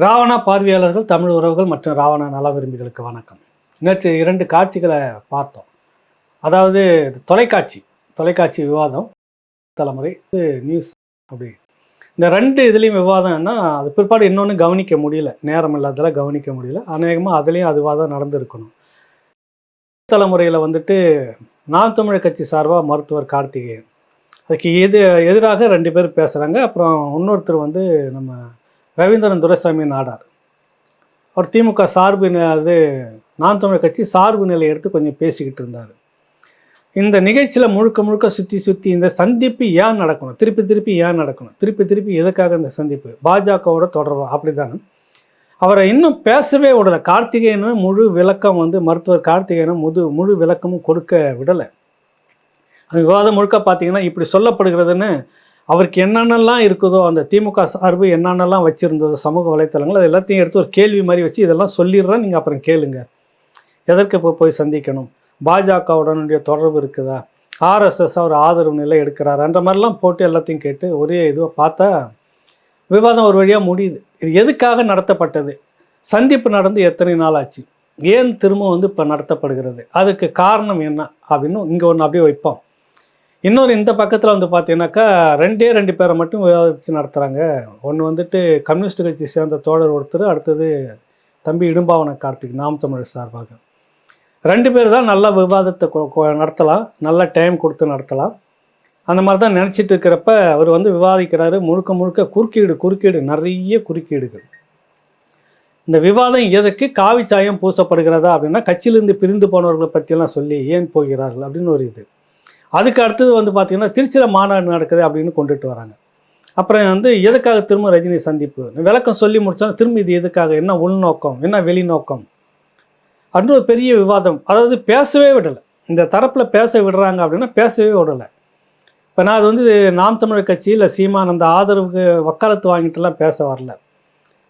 ராவணா பார்வையாளர்கள், தமிழ் உறவுகள் மற்றும் ராவணா நல விரும்பிகளுக்கு வணக்கம். நேற்று 2 காட்சிகளை பார்த்தோம். அதாவது தொலைக்காட்சி விவாதம், தலைமுறை நியூஸ் அப்படி. இந்த 2 இதுலேயும் விவாதம்னா, அது பிற்பாடு இன்னொன்று கவனிக்க முடியல. நேரம் இல்லாததால் கவனிக்க முடியல. அநேகமாக அதுலேயும் அது விவாதம் நடந்திருக்கணும். தலைமுறையில் வந்துட்டு நாம் தமிழர் கட்சி சார்பாக மருத்துவர் கார்த்திகேயன், அதுக்கு எதிராக 2 பேர் பேசுகிறாங்க. அப்புறம் இன்னொருத்தர் வந்து நம்ம ரவீந்திரன் துரைசாமி நாடார், அவர் திமுக சார்பு அது நாம் தமிழர் கட்சி சார்பு நிலை எடுத்து கொஞ்சம் பேசிக்கிட்டு இருந்தார். இந்த நிகழ்ச்சியில் முழுக்க சுற்றி இந்த சந்திப்பு ஏன் நடக்கணும், திருப்பி ஏன் நடக்கணும், திருப்பி எதுக்காக இந்த சந்திப்பு, பாஜகவோட தொடர்பு அப்படி தானே. அவரை இன்னும் பேசவே விடலை. கார்த்திகேயனும் முழு விளக்கம் வந்து மருத்துவர் கார்த்திகேயனும் முழு விளக்கமும் கொடுக்க விடலை. அந்த விவாதம் முழுக்க பார்த்தீங்கன்னா இப்படி சொல்லப்படுகிறதுன்னு, அவருக்கு என்னென்னலாம் இருக்குதோ, அந்த திமுக சார்பு என்னென்னலாம் வச்சுருந்ததோ சமூக வலைத்தளங்கள், அது எல்லாத்தையும் எடுத்து ஒரு கேள்வி மாதிரி வச்சு இதெல்லாம் சொல்லிடுறேன், நீங்கள் அப்புறம் கேளுங்க. எதற்கு இப்போ போய் சந்திக்கணும், பாஜகவுடனுடைய தொடர்பு இருக்குதா, ஆர்எஸ்எஸ் அவர் ஆதரவு நிலை எடுக்கிறாருன்ற மாதிரிலாம் போட்டு எல்லாத்தையும் கேட்டு ஒரே இதுவாக பார்த்தா விவாதம் ஒரு வழியாக முடியுது. இது எதுக்காக நடத்தப்பட்டது, சந்திப்பு நடந்து எத்தனை நாள் ஆச்சு, ஏன் திரும்ப வந்து இப்போ நடத்தப்படுகிறது, அதுக்கு காரணம் என்ன அப்படின்னு இங்கே ஒன்று அப்படியே வைப்போம். இன்னொரு இந்த பக்கத்தில் வந்து பார்த்தீங்கன்னாக்கா 2 பேரை மட்டும் விவாதித்து நடத்துகிறாங்க. ஒன்று வந்துட்டு கம்யூனிஸ்ட் கட்சி சேர்ந்த தோழர் ஒருத்தர், அடுத்தது தம்பி இடும்பாவன கார்த்திக் நாம் தமிழர் சார்பாக. 2 பேர் தான் நல்ல விவாதத்தை நடத்தலாம், நல்ல டைம் கொடுத்து நடத்தலாம். அந்த மாதிரி தான் நினச்சிட்டு இருக்கிறப்ப அவர் வந்து விவாதிக்கிறாரு. முழுக்க குறுக்கீடு, நிறைய குறுக்கீடுகள். இந்த விவாதம் எதுக்கு, காவி சாயம் பூசப்படுகிறதா அப்படின்னா, கட்சியிலிருந்து பிரிந்து போனவர்களை பற்றியெல்லாம் சொல்லி ஏன் போகிறார்கள் அப்படின்னு ஒரு இது. அதுக்கு அடுத்தது வந்து பார்த்திங்கன்னா திருச்சியில் மாநாடு நடக்குது அப்படின்னு கொண்டுட்டு வராங்க. அப்புறம் வந்து எதுக்காக திரும்ப ரஜினி சந்திப்பு, விளக்கம் சொல்லி முடித்தா திரும்ப இது எதுக்காக, என்ன உள்நோக்கம், என்ன வெளிநோக்கம் அப்படின்னு ஒரு பெரிய விவாதம். அதாவது பேசவே விடலை. இந்த தரப்பில் பேச விடுறாங்க அப்படின்னா பேசவே விடலை. இப்போ நான் அது வந்து நாம் தமிழர் கட்சி இல்லை சீமான் அந்த ஆதரவுக்கு வக்காலத்து வாங்கிட்டுலாம் பேச வரல.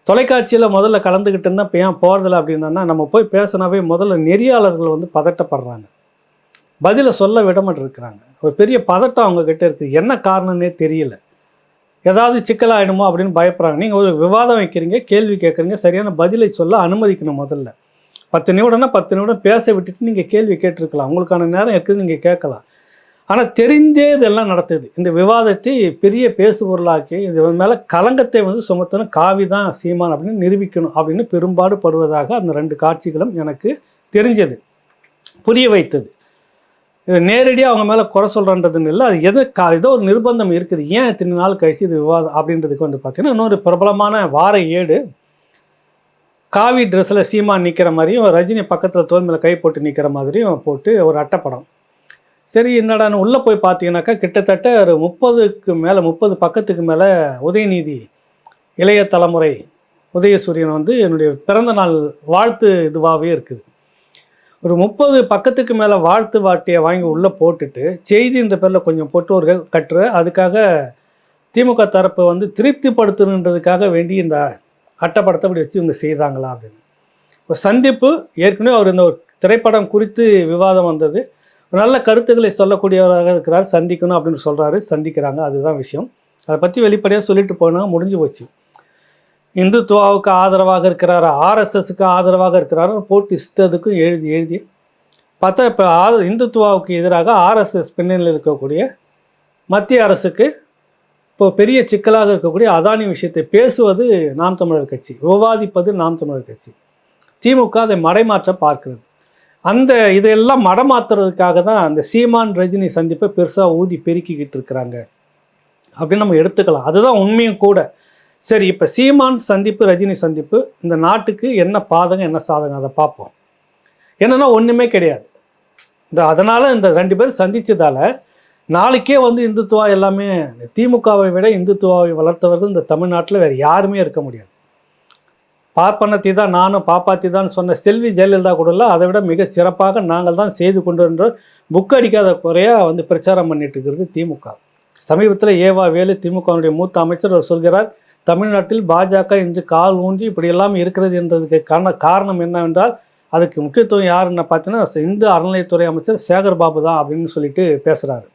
தொலைக்காட்சியில் முதல்ல கலந்துக்கிட்டு இருந்தால் இப்போ ஏன் போகிறதில்ல அப்படின்னா, நம்ம போய் பேசினாவே முதல்ல நெறியாளர்கள் வந்து பதட்டப்படுறாங்க, பதிலை சொல்ல விடமாட்டு இருக்கிறாங்க. ஒரு பெரிய பதட்டம் அவங்கக்கிட்ட இருக்குது. என்ன காரணம்னே தெரியல. ஏதாவது சிக்கலாகிடுமோ அப்படின்னு பயப்படுறாங்க. நீங்கள் ஒரு விவாதம் வைக்கிறீங்க, கேள்வி கேட்குறீங்க, சரியான பதிலை சொல்ல அனுமதிக்கணும். முதல்ல 10 நிமிடம்னா 10 நிமிடம் பேச விட்டுட்டு நீங்கள் கேள்வி கேட்டிருக்கலாம், உங்களுக்கான நேரம் இருக்குது, நீங்கள் கேட்கலாம். ஆனால் தெரிந்தே இதெல்லாம் நடத்துது. இந்த விவாதத்தை பெரிய பேசுபொருளாக்கி இது மேலே களங்கத்தை வந்து சுமத்தணும், காவி தான் சீமான் அப்படின்னு நிரூபிக்கணும் அப்படின்னு பெரும்பாடு படுவதாக அந்த 2 காட்சிகளும் எனக்கு தெரிஞ்சது, புரிய வைத்தது. இது நேரடியாக அவங்க மேலே குறை சொல்கிறன்றதுன்னு இல்லை, அது ஏதோ ஒரு நிர்பந்தம் இருக்குது. ஏன் இத்தனை நாள் கழிச்சு இது விவாதம் அப்படின்றதுக்கு வந்து பார்த்திங்கன்னா, இன்னொரு பிரபலமான வார ஏடு காவி ட்ரெஸ்ஸில் சீமான் நிற்கிற மாதிரியும் ரஜினி பக்கத்தில் தோல் மேலே கை போட்டு நிற்கிற மாதிரியும் போட்டு ஒரு அட்டைப்படம். சரி, என்னடான்னு உள்ளே போய் பார்த்தீங்கன்னாக்கா கிட்டத்தட்ட ஒரு 30 பக்கத்துக்கு மேலே உதயநிதி இளைய தலைமுறை உதயசூரியன் வந்து என்னுடைய பிறந்த நாள் வாழ்த்து இதுவாகவே இருக்குது. ஒரு 30 பக்கத்துக்கு மேலே வாழ்த்து வாட்டியை வாங்கி உள்ளே போட்டுட்டு செய்தின்ற பேரில் கொஞ்சம் போட்டு ஒரு கட்டுரை. அதுக்காக திமுக தரப்பை வந்து திருப்திப்படுத்தணுன்றதுக்காக வேண்டி இந்த அட்டைப்படத்தை அப்படி வச்சு இவங்க செய்தாங்களா அப்படின்னு ஒரு சந்திப்பு. ஏற்கனவே அவர் இந்த ஒரு திரைப்படம் குறித்து விவாதம் வந்தது. நல்ல கருத்துக்களை சொல்லக்கூடியவராக இருக்கிறார், சந்திக்கணும் அப்படின்னு சொல்கிறாரு, சந்திக்கிறாங்க, அதுதான் விஷயம். அதை பற்றி வெளிப்படையாக சொல்லிட்டு போனால் முடிஞ்சு போச்சு. இந்துத்துவாவுக்கு ஆதரவாக இருக்கிறாரா, ஆர்எஸ்எஸ்க்கு ஆதரவாக இருக்கிறாரா போட்டு இஷ்டத்துக்கும் எழுதி பார்த்தா இப்போ இந்துத்துவாவுக்கு எதிராக ஆர்எஸ்எஸ் பின்னணியில் இருக்கக்கூடிய மத்திய அரசுக்கு இப்போ பெரிய சிக்கலாக இருக்கக்கூடிய அதானி விஷயத்தை பேசுவது நாம் தமிழர் கட்சி, விவாதிப்பது நாம் தமிழர் கட்சி. திமுக அதை மடைமாற்ற பார்க்கிறது. அந்த இதையெல்லாம் மடமாற்றுறதுக்காக தான் அந்த சீமான் ரஜினி சந்திப்பை பெருசாக ஊதி பெருக்கிக்கிட்டு இருக்கிறாங்க அப்படின்னு நம்ம எடுத்துக்கலாம். அதுதான் உண்மையும் கூட. சரி, இப்போ சீமான் சந்திப்பு, ரஜினி சந்திப்பு இந்த நாட்டுக்கு என்ன பாதகம் என்ன சாதகம் அதை பார்ப்போம். என்னென்னா ஒன்றுமே கிடையாது. அதனால் இந்த 2 பேர் சந்தித்ததால் நாளைக்கே வந்து இந்துத்துவா எல்லாமே, திமுகவை விட இந்துத்துவாவை வளர்த்தவர்கள் இந்த தமிழ்நாட்டில் வேறு யாருமே இருக்க முடியாது. பார்ப்பனத்தை தான் நானும் பாப்பாத்தி தான் சொன்ன செல்வி ஜெயலலிதா கூட இல்லை, அதை விட மிக சிறப்பாக நாங்கள் தான் செய்து கொண்டு வந்த புக் அடிக்காத குறையாக வந்து பிரச்சாரம் பண்ணிட்டு இருக்கிறது திமுக. சமீபத்தில் ஏவா வேலு திமுகவுடைய மூத்த அமைச்சர் அவர் சொல்கிறார், தமிழ்நாட்டில் பாஜக இன்று கால் ஊன்றி இப்படியெல்லாம் இருக்கிறது என்றதுக்கு காரணம் என்னவென்றால் அதுக்கு முக்கியத்துவம் யாருன்னு பார்த்தீங்கன்னா இந்து அறநிலையத்துறை அமைச்சர் சேகர் பாபு தான் அப்படின்னு சொல்லிட்டு பேசுகிறாரு.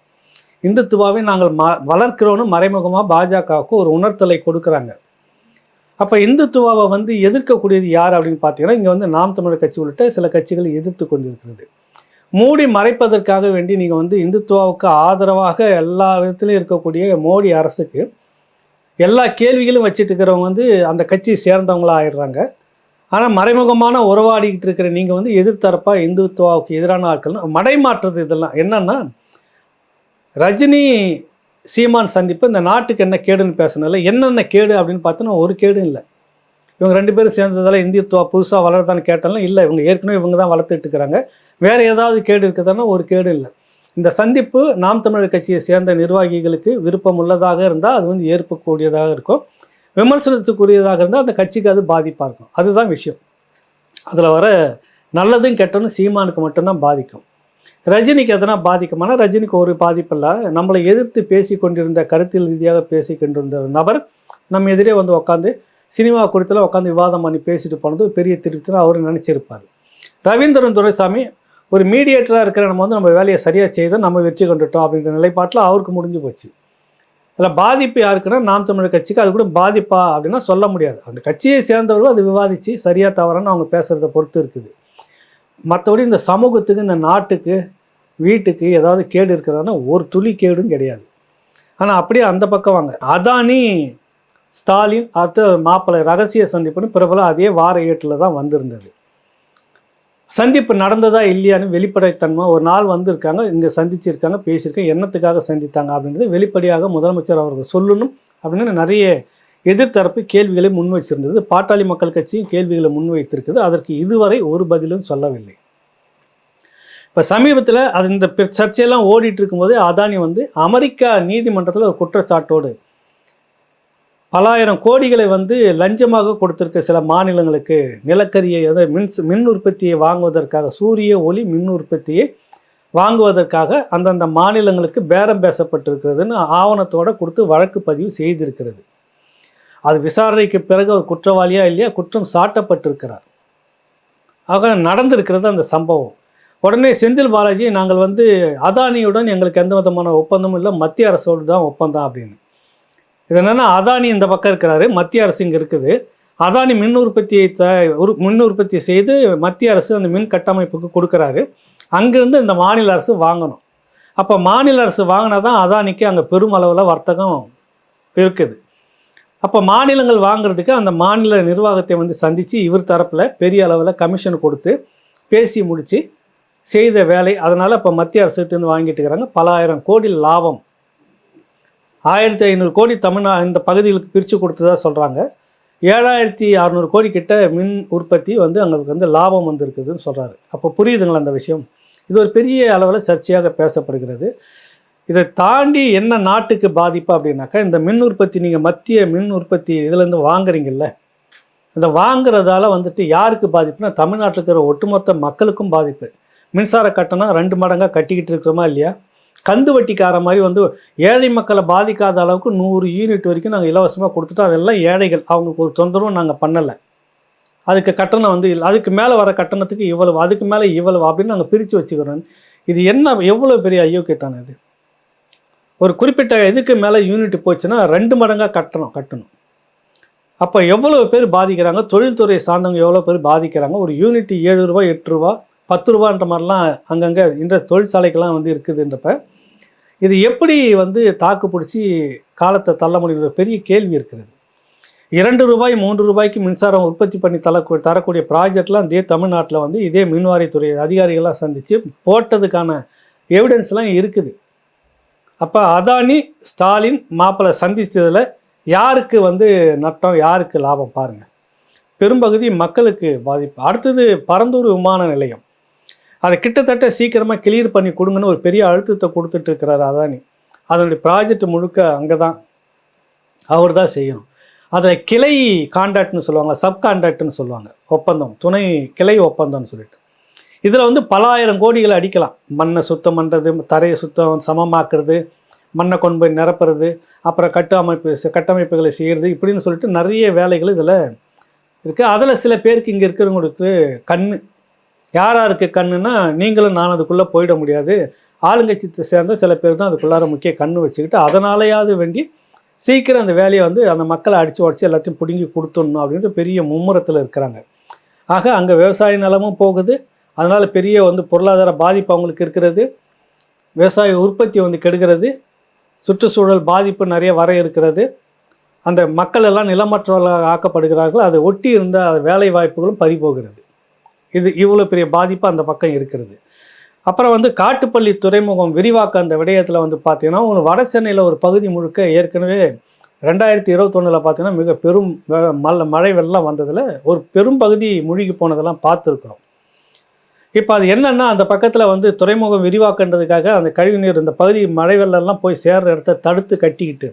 இந்துத்துவாவை நாங்கள் வளர்க்கிறோன்னு மறைமுகமாக பாஜகவுக்கு ஒரு உணர்த்தலை கொடுக்குறாங்க. அப்போ இந்துத்துவாவை வந்து எதிர்க்கக்கூடியது யார் அப்படின்னு பார்த்தீங்கன்னா, இங்கே வந்து நாம் தமிழர் கட்சி உள்ளிட்ட சில கட்சிகள் எதிர்த்து கொண்டிருக்கிறது. மூடி மறைப்பதற்காக வேண்டி நீங்கள் வந்து இந்துத்துவாவுக்கு ஆதரவாக எல்லா விதத்திலையும் இருக்கக்கூடிய மோடி அரசுக்கு எல்லா கேள்விகளும் வச்சுட்டு இருக்கிறவங்க வந்து அந்த கட்சியை சேர்ந்தவங்களாக ஆயிடுறாங்க. ஆனால் மறைமுகமான உறவாடிக்கிட்டு இருக்கிற நீங்கள் வந்து எதிர்த்தரப்பாக இந்துத்துவாவுக்கு எதிரான ஆட்கள் மடைமாற்றுறது. இதெல்லாம் என்னன்னா, ரஜினி சீமான் சந்திப்பு இந்த நாட்டுக்கு என்ன கேடுன்னு பேசுனதில்ல. என்னென்ன கேடு அப்படின்னு பார்த்தோன்னா ஒரு கேடும் இல்லை. இவங்க 2 பேரும் சேர்ந்ததால் இந்தியத்துவா புதுசாக வளருதான்னு கேட்டாலும் இல்லை, இவங்க ஏற்கனவே இவங்க தான் வளர்த்துட்டு இருக்கிறாங்க. வேறு ஏதாவது கேடு இருக்குதுன்னா ஒரு கேடு இல்லை. இந்த சந்திப்பு நாம் தமிழர் கட்சியை சேர்ந்த நிர்வாகிகளுக்கு விருப்பம் உள்ளதாக இருந்தால் அது வந்து ஏற்பக்கூடியதாக இருக்கும். விமர்சனத்துக்குரியதாக இருந்தால் அந்த கட்சிக்கு அது பாதிப்பாக இருக்கும். அதுதான் விஷயம். அதில் வர நல்லதும் கெட்டதும் சீமானுக்கு மட்டும்தான் பாதிக்கும். ரஜினிக்கு எதனா பாதிக்குமானா ரஜினிக்கு ஒரு பாதிப்பு இல்லை. நம்மளை எதிர்த்து பேசி கொண்டிருந்த கருத்தியல் ரீதியாக பேசி கொண்டிருந்த நபர் நம்ம எதிரே வந்து உட்காந்து சினிமா குறித்தெல்லாம் உட்காந்து விவாதம் பண்ணி பேசிட்டு போனது பெரிய திருப்தின்னு அவர் நினச்சிருப்பார். ரவீந்திரன் துரைசாமி ஒரு மீடியேட்டராக இருக்கிற நம்ம வந்து நம்ம வேலையை சரியாக செய்து நம்ம வெற்றி கொண்டுட்டோம் அப்படின்ற நிலைப்பாட்டில் அவருக்கு முடிஞ்சு போச்சு. அதில் பாதிப்பு யாருக்குன்னா நாம் தமிழர் கட்சிக்கு. அது கூட பாதிப்பா அப்படின்னா சொல்ல முடியாது. அந்த கட்சியை சேர்ந்தவர்கள் அது விவாதித்து சரியாக தவறான்னு அவங்க பேசுகிறத பொறுத்து இருக்குது. மற்றபடி இந்த சமூகத்துக்கு இந்த நாட்டுக்கு வீட்டுக்கு ஏதாவது கேடு இருக்கிறதுனா ஒரு துளி கேடும் கிடையாது. ஆனால் அப்படியே அந்த பக்கம் வாங்க, அதானி ஸ்டாலின் அடுத்த மாப்பிள்ளை ரகசிய சந்திப்புன்னு பிரபலம் அதே வார ஏட்டில் தான் வந்திருந்தது. சந்திப்பு நடந்ததா இல்லையான்னு வெளிப்படைத்தன்மை ஒரு நாள் வந்திருக்காங்க, இங்கே சந்திச்சிருக்காங்க, பேசியிருக்காங்க. என்னத்துக்காக சந்தித்தாங்க அப்படின்றது வெளிப்படையாக முதலமைச்சர் அவர்கள் சொல்லணும் அப்படின்னு நிறைய எதிர்த்தரப்பு கேள்விகளை முன் வச்சிருந்தது. பாட்டாளி மக்கள் கட்சியும் கேள்விகளை முன்வைத்திருக்குது. அதற்கு இதுவரை ஒரு பதிலும் சொல்லவில்லை. இப்போ சமீபத்தில் அது இந்த சர்ச்சையெல்லாம் ஓடிட்டு இருக்கும்போது அதானி வந்து அமெரிக்கா நீதிமன்றத்தில் ஒரு குற்றச்சாட்டோடு பலாயிரம் கோடிகளை வந்து லஞ்சமாக கொடுத்திருக்க சில மாநிலங்களுக்கு நிலக்கரியை அதாவது மின் உற்பத்தியை வாங்குவதற்காக, சூரிய ஒளி மின் உற்பத்தியை வாங்குவதற்காக அந்தந்த மாநிலங்களுக்கு பேரம் பேசப்பட்டிருக்கிறதுன்னு ஆவணத்தோடு கொடுத்து வழக்கு பதிவு செய்திருக்கிறது. அது விசாரணைக்கு பிறகு அவர் குற்றவாளியா இல்லையா குற்றம் சாட்டப்பட்டிருக்கிறார். ஆக நடந்திருக்கிறது அந்த சம்பவம். உடனே செந்தில் பாலாஜி நாங்கள் வந்து அதானியுடன் எங்களுக்கு எந்த விதமான ஒப்பந்தமும் இல்லை, மத்திய அரசோடு தான் ஒப்பந்தம் அப்படின்னு. இது என்னென்னா, அதானி இந்த பக்கம் இருக்கிறாரு, மத்திய அரசு இங்கே இருக்குது. அதானி மின் உற்பத்தி செய்து மத்திய அரசு அந்த மின் கட்டமைப்புக்கு கொடுக்குறாரு. அங்கேருந்து இந்த மாநில அரசு வாங்கணும். அப்போ மாநில அரசு வாங்கினா தான் அதானிக்கு அங்கே பெருமளவில் வர்த்தகம் இருக்குது. அப்போ மாநிலங்கள் வாங்குறதுக்கு அந்த மாநில நிர்வாகத்தை வந்து சந்தித்து இவர் தரப்பில் பெரிய அளவில் கமிஷன் கொடுத்து பேசி முடித்து செய்த வேலை. அதனால் இப்போ மத்திய அரசுகிட்டேருந்து வாங்கிட்டு இருக்கிறாங்க. பலாயிரம் கோடி லாபம், 1500 கோடி இந்த பகுதிகளுக்கு பிரித்து கொடுத்ததாக சொல்கிறாங்க. 7600 கோடி கிட்ட மின் உற்பத்தி வந்து அங்களுக்கு வந்து லாபம் வந்துருக்குதுன்னு சொல்கிறாரு. அப்போ புரியுதுங்களா அந்த விஷயம்? இது ஒரு பெரிய அளவில் சர்ச்சையாக பேசப்படுகிறது. இதை தாண்டி என்ன நாட்டுக்கு பாதிப்பு அப்படின்னாக்கா, இந்த மின் உற்பத்தி நீங்கள் மத்திய மின் உற்பத்தி இதுலேருந்து வாங்குறீங்கல்ல, இந்த வாங்குறதால வந்துட்டு யாருக்கு பாதிப்புனா தமிழ்நாட்டில் இருக்கிற ஒட்டுமொத்த மக்களுக்கும் பாதிப்பு. மின்சார கட்டணம் 2 மடங்காக கட்டிக்கிட்டு இருக்கிறோமா இல்லையா? கந்து வட்டிக்கார மாதிரி வந்து ஏழை மக்களை பாதிக்காத அளவுக்கு 100 யூனிட் வரைக்கும் நாங்கள் இலவசமாக கொடுத்துட்டோம். அதெல்லாம் ஏழைகள், அவங்களுக்கு ஒரு தொந்தரவும் நாங்கள் பண்ணலை. அதுக்கு கட்டணம் வந்து இல்லை, அதுக்கு மேலே வர கட்டணத்துக்கு இவ்வளவு, அதுக்கு மேலே இவ்வளவு அப்படின்னு நாங்கள் பிரித்து வச்சுக்கிறோம். இது என்ன எவ்வளோ பெரிய ஐயோக்கியத்தானே இது? ஒரு குறிப்பிட்ட இதுக்கு மேலே யூனிட் போச்சுன்னா 2 மடங்காக கட்டணும். அப்போ எவ்வளோ பேர் பாதிக்கிறாங்க? தொழில்துறை சார்ந்தவங்க எவ்வளோ பேர் பாதிக்கிறாங்க? ஒரு யூனிட் 7 ரூபா 8 ரூபா 10 ரூபான்ற மாதிரிலாம் அங்கங்கே இந்த தொழிற்சாலைக்கெல்லாம் வந்து இருக்குதுன்றப்ப இது எப்படி வந்து தாக்கு பிடிச்சி காலத்தை தள்ள முடியுற பெரிய கேள்வி இருக்கிறது. 2 ரூபாய் 3 ரூபாய்க்கு மின்சாரம் உற்பத்தி பண்ணி தரக்கூடிய ப்ராஜெக்ட்லாம் இதே தமிழ்நாட்டில் வந்து இதே மின்வாரியத்துறை அதிகாரிகள்லாம் சந்தித்து போட்டதுக்கான எவிடன்ஸ்லாம் இருக்குது. அப்போ அதானி ஸ்டாலின் மாப்பிள்ளை சந்தித்ததில் யாருக்கு வந்து நட்டம், யாருக்கு லாபம் பாருங்கள். பெரும்பகுதி மக்களுக்கு பாதிப்பு. அடுத்தது பரந்தூர் விமான நிலையம், அதை கிட்டத்தட்ட சீக்கிரமாக கிளியர் பண்ணி கொடுங்கன்னு ஒரு பெரிய அழுத்தத்தை கொடுத்துட்டு இருக்கிறார் அதானி. அதனுடைய ப்ராஜெக்ட் முழுக்க அங்கே தான் அவர் தான் செய்யணும். அதில் கிளை கான்ட்ராக்ட்னு சொல்லுவாங்க, சப் கான்ட்ராக்ட்னு சொல்லுவாங்க, ஒப்பந்தம், துணை கிளை ஒப்பந்தம்னு சொல்லிட்டு. இதில் வந்து பலாயிரம் கோடிகளை அடிக்கலாம். மண்ணை சுத்தம் பண்ணுறது, தரையை சுத்தம் சமமாக்குறது, மண்ணை கொண்டு போய் நிரப்புறது, அப்புறம் கட்டமைப்புகளை செய்கிறது, இப்படின்னு சொல்லிட்டு நிறைய வேலைகள் இதில் இருக்குது. அதில் சில பேருக்கு இங்கே இருக்கிறவங்களுக்கு கண்ணு, யாராருக்கு கண்ணுன்னா நீங்களும் நான் அதுக்குள்ளே போயிட முடியாது. ஆளுங்கட்சியை சேர்ந்த சில பேர் தான் அதுக்குள்ளார முக்கிய கண்ணு வச்சுக்கிட்டு அதனாலேயாவது வேண்டி சீக்கிரம் அந்த வேலையை வந்து அந்த மக்களை அடித்து உடச்சி எல்லாத்தையும் பிடுங்கி கொடுத்துடணும் அப்படின்ற பெரிய மும்முரத்தில் இருக்கிறாங்க. ஆக அங்கே விவசாய நிலமும் போகுது, அதனால் பெரிய வந்து பொருளாதார பாதிப்பு அவங்களுக்கு இருக்கிறது, விவசாய உற்பத்தி வந்து கெடுகிறது, சுற்றுச்சூழல் பாதிப்பு நிறைய வர இருக்கிறது, அந்த மக்கள் எல்லாம் நிலமற்றவர்களாக ஆக்கப்படுகிறார்கள், அதை ஒட்டி இருந்த வேலை வாய்ப்புகளும் பறிபோகிறது. இது இவ்வளோ பெரிய பாதிப்பு அந்த பக்கம் இருக்கிறது. அப்புறம் வந்து காட்டுப்பள்ளி துறைமுகம் விரிவாக்க அந்த விடயத்தில் வந்து பார்த்தீங்கன்னா, ஒரு வட சென்னையில் ஒரு பகுதி முழுக்க ஏற்கனவே 2021 பார்த்தீங்கன்னா மிக பெரும் மழை வெள்ளம் வந்ததில் ஒரு பெரும் பகுதி மூழ்கி போனதெல்லாம் பார்த்துருக்குறோம். இப்போ அது என்னென்னா, அந்த பக்கத்தில் வந்து துறைமுகம் விரிவாக்கன்றதுக்காக அந்த கழிவுநீர் இந்த பகுதி மழை வெள்ளம்லாம் போய் சேர்கிற இடத்த தடுத்து கட்டிக்கிட்டு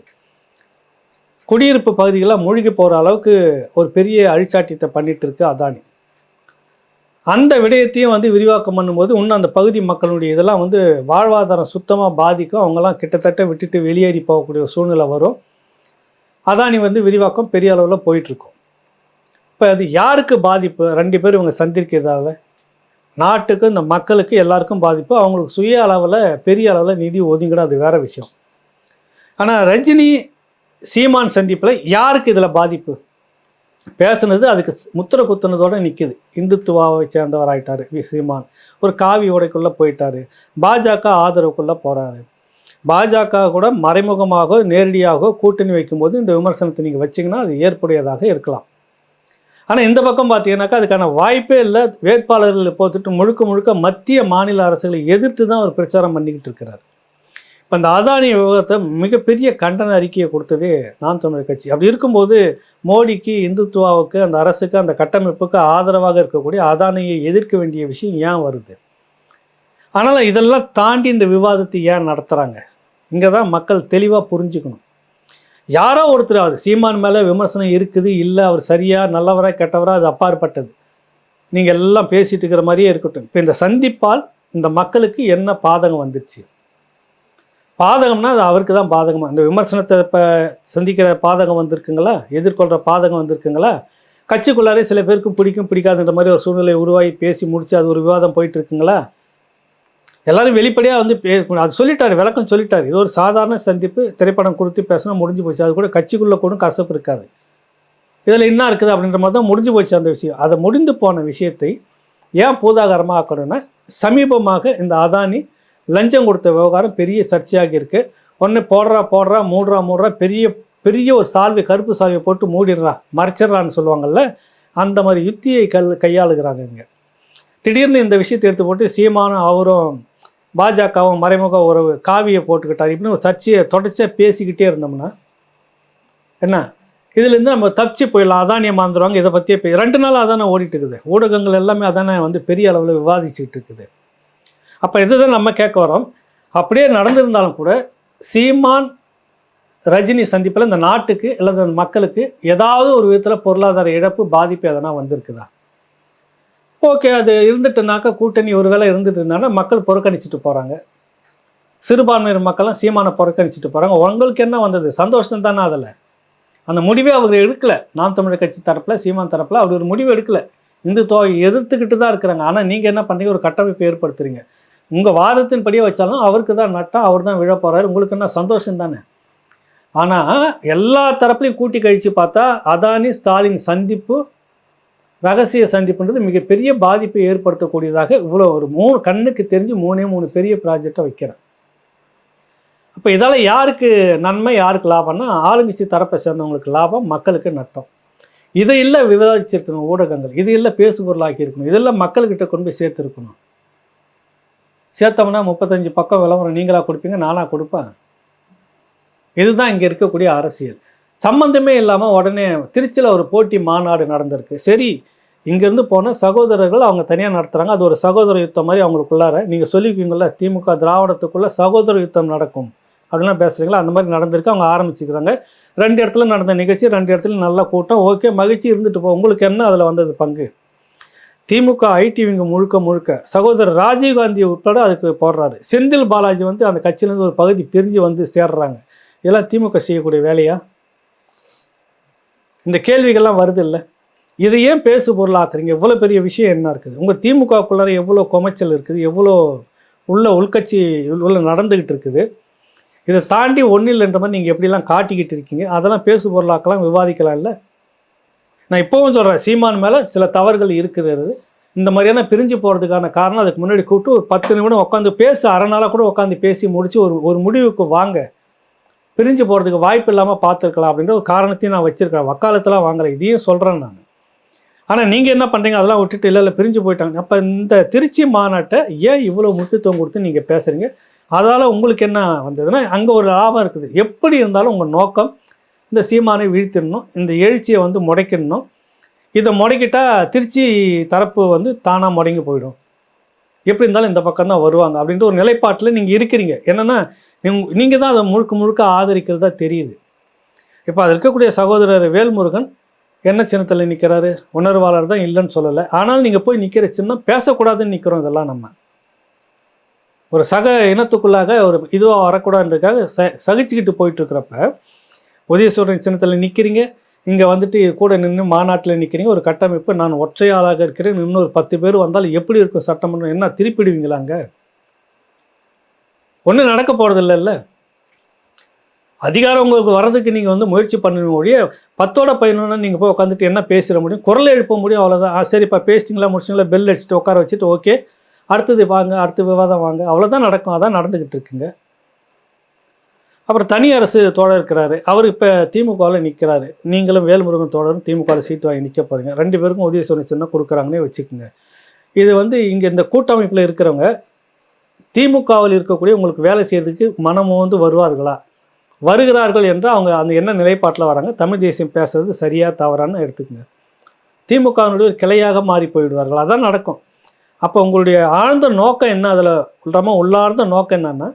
குடியிருப்பு பகுதிகளாக மூழ்கி போகிற அளவுக்கு ஒரு பெரிய அழிச்சாட்டியத்தை பண்ணிகிட்டு இருக்கு அதானி. அந்த விடயத்தையும் வந்து விரிவாக்கம் பண்ணும்போது இன்னும் அந்த பகுதி மக்களுடைய இதெல்லாம் வந்து வாழ்வாதாரம் சுத்தமாக பாதிக்கும், அவங்கெல்லாம் கிட்டத்தட்ட விட்டுட்டு வெளியேறி போகக்கூடிய சூழ்நிலை வரும். அதானி வந்து விரிவாக்கம் பெரிய அளவில் போயிட்டுருக்கும். இப்போ அது யாருக்கு பாதிப்பு? 2 பேர் இவங்க சந்திக்கிறதால நாட்டுக்கு, இந்த மக்களுக்கு எல்லாருக்கும் பாதிப்பு. அவங்களுக்கு சுய அளவில் பெரிய அளவில் நிதி ஒதுங்கிடும், அது வேறு விஷயம். ஆனால் ரஜினி சீமான் சந்திப்பில் யாருக்கு இதில் பாதிப்பு? பேசுனது அதுக்கு முத்திரை குத்துனதோடு நிற்கிது. இந்துத்துவாவை சேர்ந்தவராயிட்டார் சீமான், ஒரு காவி உடைக்குள்ளே போயிட்டார், பாஜக ஆதரவுக்குள்ளே போகிறாரு. பாஜக கூட மறைமுகமாக நேரடியாக கூட்டணி வைக்கும்போது இந்த விமர்சனத்தை நீங்கள் வச்சிங்கன்னா அது ஏற்புடையதாக இருக்கலாம். ஆனால் இந்த பக்கம் பார்த்தீங்கன்னாக்கா அதுக்கான வாய்ப்பே இல்லை. வேட்பாளர்கள் போட்டுட்டு முழுக்க முழுக்க மத்திய மாநில அரசுகளை எதிர்த்து தான் அவர் பிரச்சாரம் பண்ணிக்கிட்டு இருக்கிறார். இப்போ இந்த அதானி விவகாரத்தை மிகப்பெரிய கண்டன அறிக்கையை கொடுத்ததே நாம் தமிழர் கட்சி. அப்படி இருக்கும்போது மோடிக்கு, இந்துத்துவாவுக்கு, அந்த அரசுக்கு, அந்த கட்டமைப்புக்கு ஆதரவாக இருக்கக்கூடிய அதானியை எதிர்க்க வேண்டிய விஷயம் ஏன் வருது? ஆனால் இதெல்லாம் தாண்டி இந்த விவாதத்தை ஏன் நடத்துகிறாங்க? இங்கே தான் மக்கள் தெளிவாக புரிஞ்சுக்கணும். யாரோ ஒருத்தர் அது சீமான் மேலே விமர்சனம் இருக்குது, இல்லை அவர் சரியாக நல்லவரா கெட்டவரா அது அப்பாற்பட்டது, நீங்கள் எல்லாம் பேசிகிட்டு இருக்கிற மாதிரியே இருக்கட்டும். இப்போ இந்த சந்திப்பால் இந்த மக்களுக்கு என்ன பாதகம் வந்துடுச்சு? பாதகம்னா அது அவருக்கு தான் பாதகமாக. இந்த விமர்சனத்தை இப்போ சந்திக்கிற பாதகம் வந்திருக்குங்களா, எதிர்கொள்கிற பாதகம் வந்திருக்குங்களா? கட்சிக்குள்ளாரே சில பேருக்கு பிடிக்கும் பிடிக்காதுன்ற மாதிரி ஒரு சூழ்நிலை உருவாகி பேசி முடித்து அது ஒரு விவாதம் போயிட்டு இருக்குங்களா? எல்லோரும் வெளிப்படையாக வந்து அது சொல்லிட்டார், விளக்கம் சொல்லிட்டார். இது ஒரு சாதாரண சந்திப்பு, திரைப்படம் குறித்து பேசினா முடிஞ்சு போச்சு. அது கூட கட்சிக்குள்ளே கூட கசப்பு இருக்காது, இதில் என்ன இருக்குது அப்படின்ற மாதிரி தான் முடிஞ்சு போச்சு அந்த விஷயம். அதை முடிந்து போன விஷயத்தை ஏன் பூதாகரமாக ஆக்கணும்னா, சமீபமாக இந்த அதானி லஞ்சம் கொடுத்த விவகாரம் பெரிய சர்ச்சையாக இருக்குது. ஒன்று போடுறா மூடுறா பெரிய பெரிய ஒரு சால்வை, கருப்பு சால்வை போட்டு மூடிடுறா, மறைச்சிட்றான்னு சொல்லுவாங்கள்ல, அந்த மாதிரி யுத்தியை கையாளுகிறாங்க. இங்கே திடீர்னு இந்த விஷயத்தை எடுத்து போட்டு சீமானும் அவரும் பாஜகவும் மறைமுக உறவு காவியை போட்டுக்கிட்டார் இப்படின்னு ஒரு சர்ச்சையை தொடர்ச்சியாக பேசிக்கிட்டே இருந்தோம்னா என்ன, இதுலேருந்து நம்ம தப்பிச்சு போயிடலாம். அதானியை மறந்துடுவாங்க. இதை பற்றியே 2 நாள் அதானே ஓடிட்டு இருக்குது. ஊடகங்கள் எல்லாமே அதானே வந்து பெரிய அளவில் விவாதிச்சுக்கிட்டு இருக்குது. அப்போ இதுதான் நம்ம கேட்க வரோம். அப்படியே நடந்திருந்தாலும் கூட சீமான் ரஜினி சந்திப்பில் இந்த நாட்டுக்கு இல்லை இந்த மக்களுக்கு ஏதாவது ஒரு விதத்தில் பொருளாதார இழப்பு, பாதிப்பு எதனா வந்திருக்குதா? ஓகே, அது இருந்துட்டுனாக்கா கூட்டணி ஒரு வேளை இருந்துட்டு இருந்தாங்கன்னா மக்கள் புறக்கணிச்சிட்டு போகிறாங்க. சிறுபான்மையினர் மக்கள்லாம் சீமானை புறக்கணிச்சிட்டு போகிறாங்க. உங்களுக்கு என்ன வந்தது? சந்தோஷம் தானே. அதில் அந்த முடிவே அவங்க எடுக்கலை. நாம் தமிழர் கட்சி தரப்பில், சீமான் தரப்பில் அப்படி ஒரு முடிவு எடுக்கலை. இந்துத்துவ எதிர்த்துக்கிட்டு தான் இருக்கிறாங்க. ஆனால் நீங்கள் என்ன பண்ணுறீங்க? ஒரு கட்டமைப்பு ஏற்படுத்துறீங்க. உங்கள் வாதத்தின்படியே வச்சாலும் அவருக்கு தான் நட்டம், அவர் தான் விழ போகிறாரு. உங்களுக்கு என்ன சந்தோஷம் தானே. ஆனால் எல்லா தரப்புலையும் கூட்டி கழித்து பார்த்தா அதானி ஸ்டாலின் சந்திப்பு, ரகசிய சந்திப்புன்றது மிகப்பெரிய பாதிப்பை ஏற்படுத்தக்கூடியதாக இவ்வளோ ஒரு 3 கண்ணுக்கு தெரிஞ்சு 3 பெரிய ப்ராஜெக்டை வைக்கிறேன். அப்போ இதால் யாருக்கு நன்மை, யாருக்கு லாபம்னா ஆளுங்கட்சி தரப்பை சேர்ந்தவங்களுக்கு லாபம், மக்களுக்கு நட்டம். இதை இல்லை விவாதிச்சிருக்கணும் ஊடகங்கள், இது இல்லை பேசுபொருளாக்கி இருக்கணும், இதெல்லாம் மக்கள்கிட்ட கொண்டு போய் சேர்த்துருக்கணும். சேர்த்தோம்னா 35 பக்கம் விளம்பரம் நீங்களாக கொடுப்பீங்க, நானாக கொடுப்பேன். இதுதான் இங்கே இருக்கக்கூடிய அரசியல். சம்மந்தமே இல்லாமல் உடனே திருச்சியில் ஒரு போட்டி மாநாடு நடந்திருக்கு. சரி, இங்கேருந்து போன சகோதரர்கள் அவங்க தனியாக நடத்துகிறாங்க, அது ஒரு சகோதர யுத்தம் மாதிரி அவங்களுக்குள்ளார. நீங்கள் சொல்லிக்குவீங்கள திமுக திராவிடத்துக்குள்ளே சகோதர யுத்தம் நடக்கும் அப்படின்லாம் பேசுகிறீங்களா? அந்த மாதிரி நடந்திருக்கு. அவங்க ஆரம்பிச்சுக்கிறாங்க. 2 இடத்துல நடந்த நிகழ்ச்சி, 2 இடத்துல நல்ல கூட்டம். ஓகே, மகிழ்ச்சி இருந்துட்டு போ. உங்களுக்கு என்ன அதில் வந்தது பங்கு? திமுக ஐடிவிங்க முழுக்க சகோதரர் ராஜீவ்காந்தி உட்பட அதுக்கு போடுறாரு. செந்தில் பாலாஜி வந்து அந்த கட்சியிலேருந்து ஒரு பகுதி பிரிஞ்சு வந்து சேர்றாங்க. இதெல்லாம் திமுக செய்யக்கூடிய வேலையா? இந்த கேள்விகள்லாம் வருது இல்லை? இதை ஏன் பேசு பொருளாக்குறீங்க? இவ்வளோ பெரிய விஷயம் என்ன இருக்குது? உங்கள் திமுகக்குள்ளார எவ்வளோ கொமைச்சல் இருக்குது, எவ்வளோ உள்கட்சி உள்ள நடந்துக்கிட்டு இருக்குது. இதை தாண்டி ஒன்றும் இல்லைன்ற மாதிரி நீங்கள் எப்படிலாம் காட்டிக்கிட்டு இருக்கீங்க, அதெல்லாம் பேசு பொருளாக்கலாம், விவாதிக்கலாம் இல்லை. நான் இப்போவும் சொல்கிறேன், சீமான் மேலே சில தவறுகள் இருக்கிறது. இந்த மாதிரியான பிரிஞ்சு போகிறதுக்கான காரணம் அதுக்கு முன்னாடி கூப்பிட்டு ஒரு 10 நிமிடம் உட்காந்து பேச, அரை நாளாக கூட உட்காந்து பேசி முடித்து ஒரு முடிவுக்கு வாங்க. பிரிஞ்சு போகிறதுக்கு வாய்ப்பு இல்லாமல் பார்த்துருக்கலாம் அப்படின்ற ஒரு காரணத்தையும் நான் வச்சுருக்கேன். வக்காலத்தெல்லாம் வாங்குறேன், இதையும் சொல்கிறேன் நான். ஆனால் நீங்கள் என்ன பண்ணுறீங்க, அதெல்லாம் விட்டுட்டு இல்லை பிரிஞ்சு போயிட்டாங்க. அப்போ இந்த திருச்சி மாநாட்டை ஏன் இவ்வளோ முக்கியத்துவம் கொடுத்து நீங்கள் பேசுகிறீங்க? அதால் உங்களுக்கு என்ன வந்ததுன்னா, அங்கே ஒரு லாபம் இருக்குது. எப்படி இருந்தாலும் உங்கள் நோக்கம் இந்த சீமானை வீழ்த்திடணும், இந்த எழுச்சியை வந்து முடைக்கிடணும். இதை முடக்கிட்டால் திருச்சி தரப்பு வந்து தானாக முடங்கி போயிடும். எப்படி இருந்தாலும் இந்த பக்கம் தான் வருவாங்க அப்படின்ற ஒரு நிலைப்பாட்டில் நீங்கள் இருக்கிறீங்க. என்னென்னா நீங்கள் தான் அதை முழுக்க முழுக்க ஆதரிக்கிறதா தெரியுது. இப்போ அது இருக்கக்கூடிய சகோதரர் வேல்முருகன் என்ன சின்னத்தில் நிற்கிறாரு? உணர்வாளர் தான், இல்லைன்னு சொல்லலை. ஆனால் நீங்கள் போய் நிற்கிற சின்னம் பேசக்கூடாதுன்னு நிற்கிறோம். இதெல்லாம் நம்ம ஒரு சக இனத்துக்குள்ளாக ஒரு இதுவாக வரக்கூடாதுன்றதுக்காக சகிச்சுக்கிட்டு போயிட்டுருக்கிறப்ப உதயசூரன் சின்னத்தில் நிற்கிறீங்க. இங்கே வந்துட்டு கூட நின்று மாநாட்டில் நிற்கிறீங்க. ஒரு கட்டமைப்பு, நான் ஒற்றையாளாக இருக்கிறேன், இன்னொரு 10 பேர் வந்தால் எப்படி இருக்கும் சட்டமன்றம்? என்ன திருப்பிடுவீங்களாங்க? ஒன்றும் நடக்க போகிறது இல்லைல்ல. அதிகாரம் உங்களுக்கு வர்றதுக்கு நீங்கள் வந்து முயற்சி பண்ணணும் ஒழிய 10ஓட 11 நீங்கள் போய் உட்காந்துட்டு என்ன பேசுகிற முடியும்? குரலை எழுப்ப முடியும், அவ்வளோதான். சரிப்பா பேசிட்டிங்களா, முடிச்சிங்களா, பெல் அடிச்சுட்டு உட்கார வச்சுட்டு ஓகே அடுத்தது வாங்க, அடுத்த விவாதம் வாங்க, அவ்வளோதான் நடக்கும். அதான் நடந்துக்கிட்டு இருக்குங்க. அப்புறம் தனி அரசு தோழர் இருக்கிறாரு, அவர் இப்போ திமுகவில் நிற்கிறாரு. நீங்களும் வேல்முருகன் தோழரும் திமுகவில் சீட்டு வாங்கி நிற்க போகிறீங்க. 2 பேருக்கும் உதயசூரன் சின்னம் கொடுக்குறாங்கன்னே வச்சுக்கோங்க. இது வந்து இங்கே இந்த கூட்டமைப்பில் இருக்கிறவங்க திமுகவில் இருக்கக்கூடிய உங்களுக்கு வேலை செய்கிறதுக்கு மனமும் வந்து வருவார்களா? வருகிறார்கள் என்று அவங்க அந்த என்ன நிலைப்பாட்டில் வராங்க? தமிழ் தேசியம் பேசுறது சரியா தவறான்னு எடுத்துக்கோங்க. திமுகவினுடைய ஒரு கிளையாக மாறி போயிடுவார்கள். அதான் நடக்கும். அப்போ உங்களுடைய ஆழ்ந்த நோக்கம் என்ன? அதில் உள்ளார்ந்த நோக்கம் என்னன்னா,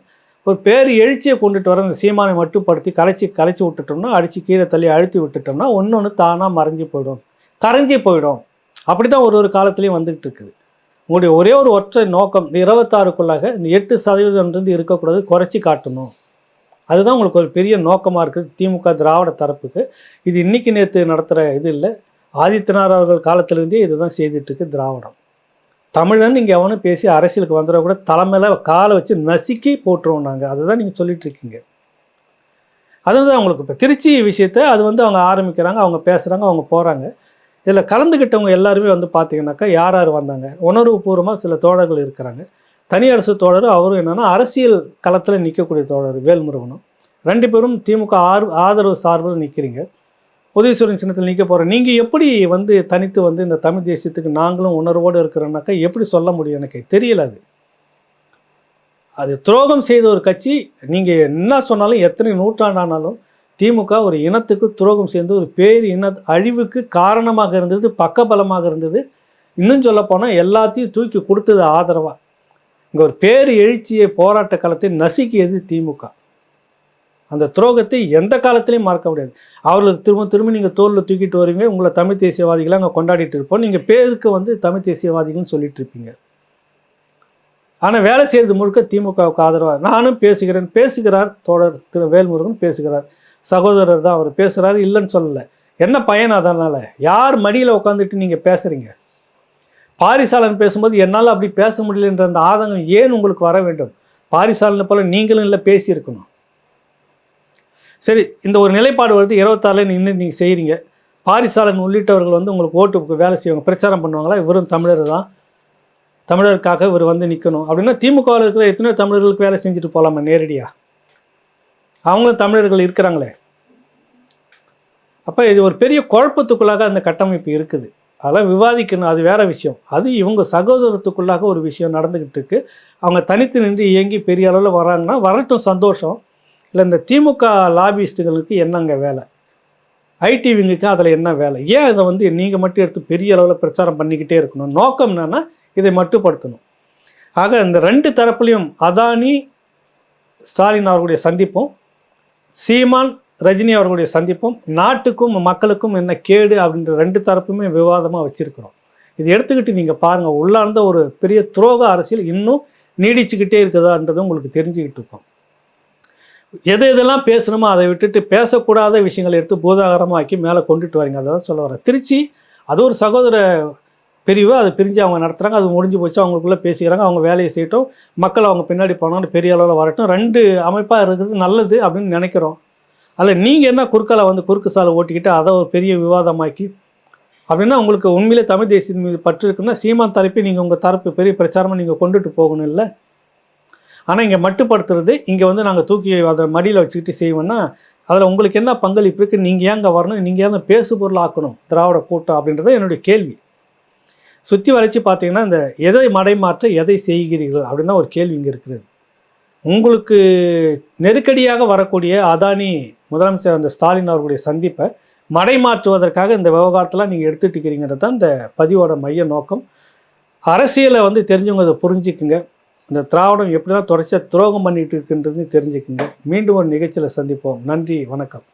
ஒரு பேர் எழுச்சியை கொண்டுட்டு வர இந்த சீமானை மட்டுப்படுத்தி கலைச்சி விட்டுட்டோம்னா, அடித்து கீழே தள்ளி அழுத்தி விட்டுட்டோம்னா ஒன்று தானாக மறைஞ்சி போயிடும், கரைஞ்சி போயிடும். அப்படி தான் ஒரு காலத்துலேயும் வந்துக்கிட்டு இருக்குது. உங்களுடைய ஒரே ஒரு ஒற்றை நோக்கம் இந்த 26க்குள்ளாக இந்த 8% இருக்கக்கூடாது, குறைச்சி காட்டணும். அதுதான் உங்களுக்கு ஒரு பெரிய நோக்கமாக இருக்குது திமுக திராவிட தரப்புக்கு. இது இன்றைக்கி நேற்று நடத்துகிற இது இல்லை. ஆதித்யநாத் அவர்கள் காலத்திலேருந்தே இதுதான் செய்துட்டுருக்கு திராவிடம். தமிழன் இங்கே எவனும் பேசி அரசியலுக்கு வந்துட கூட தலைமையில் காலை வச்சு நசுக்கி போட்டுருவோம் நாங்கள். அதை தான் நீங்கள் சொல்லிகிட்ருக்கீங்க. அதுதான் உங்களுக்கு இப்போ திருச்சி விஷயத்தை அது வந்து அவங்க ஆரம்பிக்கிறாங்க, அவங்க பேசுகிறாங்க, அவங்க போகிறாங்க. இதில் கலந்துக்கிட்டவங்க எல்லாருமே வந்து பார்த்தீங்கன்னாக்கா யார் யார் வந்தாங்க? உணர்வுபூர்வமாக சில தோழர்கள் இருக்கிறாங்க. தனியரசு தோழர் அவரும் என்னென்னா அரசியல் களத்தில் நிற்கக்கூடிய தோழர் வேல்முருகனும். 2 பேரும் திமுக ஆதரவு சார்பில் நிற்கிறீங்க. உதயசூரன் சின்னத்தில் நிற்க போகிறேன். நீங்கள் எப்படி வந்து தனித்து வந்து இந்த தமிழ் தேசியத்துக்கு நாங்களும் உணர்வோடு இருக்கிறோன்னாக்கா எப்படி சொல்ல முடியும்? எனக்கு தெரியல. அது துரோகம் செய்த ஒரு கட்சி. நீங்கள் என்ன சொன்னாலும் எத்தனை நூற்றாண்டானாலும் திமுக ஒரு இனத்துக்கு துரோகம் செய்து ஒரு பேர் இன அழிவுக்கு காரணமாக இருந்தது, பக்கபலமாக இருந்தது. இன்னும் சொல்லப்போனால் எல்லாத்தையும் தூக்கி கொடுத்தது ஆதரவாக. இங்கே ஒரு பேர் எழுச்சியை போராட்ட காலத்தை நசுக்கியது திமுக. அந்த துரோகத்தை எந்த காலத்திலையும் மறக்க முடியாது. அவர்களுக்கு திரும்ப நீங்கள் தோளில் தூக்கிட்டு வருவீங்க. உங்களை தமிழ் தேசியவாதிகளை அங்கே கொண்டாடிட்டு இருப்போம். நீங்கள் பேருக்கு வந்து தமிழ் தேசியவாதிகள்னு சொல்லிட்டு இருப்பீங்க. ஆனால் வேலை செய்கிறது முழுக்க திமுகவுக்கு ஆதரவாக. நானும் பேசுகிறார் தோழர் திரு வேல்முருகன் பேசுகிறார். சகோதரர் தான் அவர் பேசுகிறாரு, இல்லைன்னு சொல்லலை. என்ன பயன் அதனால்? யார் மடியில் உட்காந்துட்டு நீங்கள் பேசுகிறீங்க? பாரிசாலன் பேசும்போது என்னால் அப்படி பேச முடியலன்ற அந்த ஆதங்கம் ஏன் உங்களுக்கு வர வேண்டும்? பாரிசாலனை போல நீங்களும் இல்லை பேசியிருக்கணும். சரி, இந்த ஒரு நிலைப்பாடு வருது 26 இன்னும் நீங்கள் செய்கிறீங்க. பாரிசாலன் உள்ளிட்டவர்கள் வந்து உங்களுக்கு ஓட்டுக்கு வேலை செய்வாங்க, பிரச்சாரம் பண்ணுவாங்களா? இவரும் தமிழர் தான், தமிழருக்காக இவர் வந்து நிற்கணும் அப்படின்னா திமுகவில் இருக்கிற எத்தனையோ தமிழர்களுக்கு வேலை செஞ்சுட்டு போகலாமா நேரடியாக? அவங்களும் தமிழர்கள் இருக்கிறாங்களே. அப்போ இது ஒரு பெரிய குழப்பத்துக்குள்ளாக அந்த கட்டமைப்பு இருக்குது. அதெல்லாம் விவாதிக்கணும், அது வேறு விஷயம். அது இவங்க சகோதரத்துக்குள்ளாக ஒரு விஷயம் நடந்துக்கிட்டு இருக்குது. அவங்க தனித்து நின்று இயங்கி பெரிய அளவில் வராங்கன்னா வரட்டும், சந்தோஷம். இல்லை இந்த திமுக லாபிஸ்ட்டுகளுக்கு என்னங்க வேலை? ஐடி விங்குக்கு அதில் என்ன வேலை? ஏன் அதை வந்து நீங்கள் மட்டும் எடுத்து பெரிய அளவில் பிரச்சாரம் பண்ணிக்கிட்டே இருக்கணும்? நோக்கம் என்னென்னா இதை மட்டுப்படுத்தணும். ஆக இந்த 2 தரப்புலையும் அதானி ஸ்டாலின் அவர்களுடைய சந்திப்பும், சீமான் ரஜினி அவர்களுடைய சந்திப்பும் நாட்டுக்கும் மக்களுக்கும் என்ன கேடு அப்படின்ற 2 தரப்புமே விவாதமாக வச்சுருக்கிறோம். இது எடுத்துக்கிட்டு நீங்கள் பாருங்கள், உள்ளார்ந்த ஒரு பெரிய துரோக அரசியல் இன்னும் நீடிச்சுக்கிட்டே இருக்குதான்றது உங்களுக்கு தெரிஞ்சுக்கிட்டு இருக்கோம். எதெல்லாம் பேசணுமோ அதை விட்டுட்டு பேசக்கூடாத விஷயங்களை எடுத்து பூதாகரமாக்கி மேலே கொண்டுட்டு வரீங்க. அதை தான் சொல்ல வரேன். திருச்சி அது ஒரு சகோதர பிரிவு, அது பிரிஞ்சு அவங்க நடத்துகிறாங்க, அது முடிஞ்சு போச்சு, அவங்களுக்குள்ளே பேசிக்கிறாங்க, அவங்க வேலையை செய்யட்டும், மக்கள் அவங்க பின்னாடி போனாலும் பெரிய அளவில் வரட்டும், 2 அமைப்பாக இருக்கிறது நல்லது அப்படின்னு நினைக்கிறோம். அதில் நீங்கள் என்ன குறுக்கால வந்து குறுக்கு சாலை ஓட்டிக்கிட்டு அதை ஒரு பெரிய விவாதமாக்கி, அப்படின்னா உங்களுக்கு உண்மையிலே தமிழ் தேசியத்தின் மீது பற்று இருக்குன்னா சீமான் தரப்பை நீங்கள் உங்கள் தரப்பு பெரிய பிரச்சாரமாக நீங்கள் கொண்டுட்டு போகணும் இல்லை. ஆனால் இங்கே மட்டுப்படுத்துறது, இங்கே வந்து நாங்கள் தூக்கி அதை மடியில் வச்சுக்கிட்டு செய்வோம்னா அதில் உங்களுக்கு என்ன பங்களிப்பு இருக்குது, நீங்கள் ஏங்க வரணும், நீங்கள் ஏங்க பேசு பொருள் ஆக்கணும் திராவிட கூட்டம் அப்படின்றது என்னுடைய கேள்வி. சுற்றி வளைச்சி பார்த்தீங்கன்னா இந்த எதை மடைமாற்ற எதை செய்கிறீர்கள் அப்படின்னு தான் ஒரு கேள்வி இங்கே இருக்கிறது. உங்களுக்கு நெருக்கடியாக வரக்கூடிய அதானி முதலமைச்சர் அந்த ஸ்டாலின் அவர்களுடைய சந்திப்பை மடைமாற்றுவதற்காக இந்த விவகாரத்தெல்லாம் நீங்கள் எடுத்துகிட்டு இருக்கிறீங்கிறது தான் இந்த பதிவோட மைய நோக்கம். அரசியலை வந்து தெரிஞ்சவங்க அதை புரிஞ்சுக்குங்க. இந்த திராவிடம் எப்படிலாம் தொடர்ச்சியாக துரோகம் பண்ணிட்டு இருக்குன்றது தெரிஞ்சுக்குங்க. மீண்டும் ஒரு நிகழ்ச்சியில் சந்திப்போம். நன்றி, வணக்கம்.